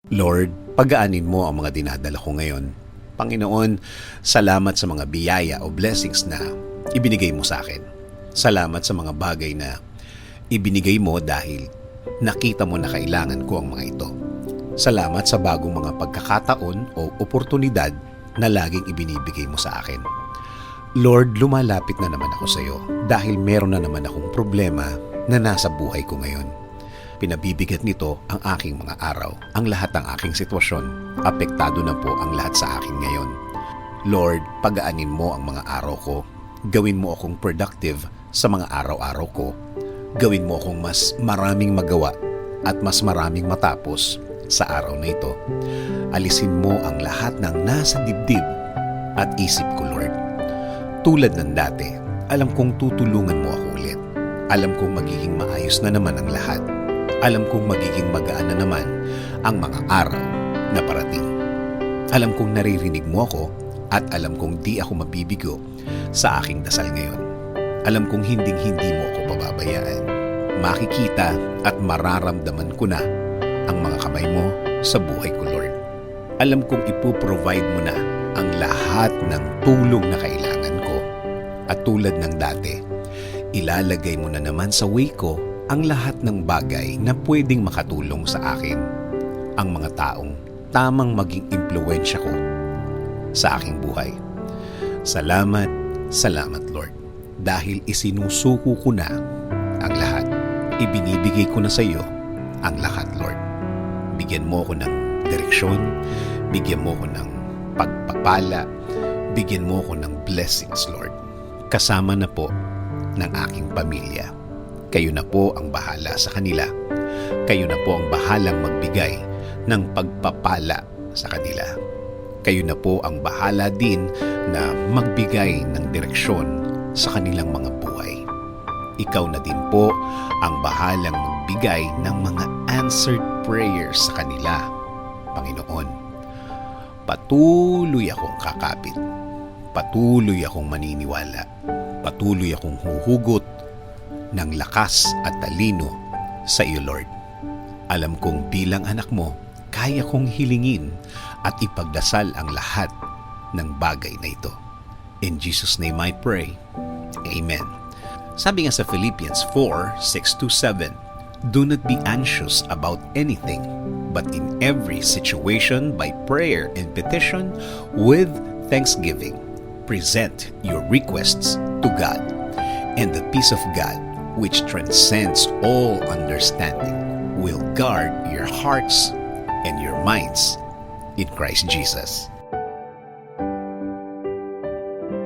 Lord, pagaanin mo ang mga dinadala ko ngayon. Panginoon, salamat sa mga biyaya o blessings na ibinigay mo sa akin. Salamat sa mga bagay na ibinigay mo dahil nakita mo na kailangan ko ang mga ito. Salamat sa bagong mga pagkakataon o oportunidad na laging ibinibigay mo sa akin. Lord, lumalapit na naman ako sa iyo dahil meron na naman akong problema na nasa buhay ko ngayon. Pinabibigat nito ang aking mga araw, ang lahat ng aking sitwasyon. Apektado na po ang lahat sa akin ngayon. Lord, pagaanin mo ang mga araw ko. Gawin mo akong productive sa mga araw-araw ko. Gawin mo akong mas maraming magawa at mas maraming matapos sa araw na ito. Alisin mo ang lahat ng nasa dibdib at isip ko, Lord. Tulad ng dati, alam kong tutulungan mo ako ulit. Alam kong magiging maayos na naman ang lahat. Alam kong magiging magaan na naman ang mga araw na parating. Alam kong naririnig mo ako at alam kong di ako mabibigo sa aking dasal ngayon. Alam kong hinding-hindi mo ako pababayaan. Makikita at mararamdaman ko na ang mga kamay mo sa buhay ko, Lord. Alam kong ipoprovide mo na ang lahat ng tulong na kailangan ko. At tulad ng dati, ilalagay mo na naman sa way ko ang lahat ng bagay na pwedeng makatulong sa akin. Ang mga taong tamang maging impluwensya ko sa aking buhay. Salamat, salamat Lord. Dahil isinusuko ko na ang lahat. Ibinibigay ko na sa iyo ang lahat, Lord. Bigyan mo ko ng direksyon, bigyan mo ko ng pagpapala, bigyan mo ko ng blessings, Lord. Kasama na po ng aking pamilya. Kayo na po ang bahala sa kanila. Kayo na po ang bahalang magbigay ng pagpapala sa kanila. Kayo na po ang bahala din na magbigay ng direksyon sa kanilang mga buhay. Ikaw na din po ang bahalang magbigay ng mga answered prayers sa kanila. Panginoon, patuloy akong kakapit. Patuloy akong maniniwala. Patuloy akong huhugot ng lakas at talino sa iyo, Lord. Alam kong bilang anak mo, kaya kong hilingin at ipagdasal ang lahat ng bagay na ito. In Jesus' name I pray. Amen. Sabi nga sa Philippians 4:6-7, do not be anxious about anything, but in every situation by prayer and petition with thanksgiving, present your requests to God, and the peace of God, which transcends all understanding, will guard your hearts and your minds in Christ Jesus.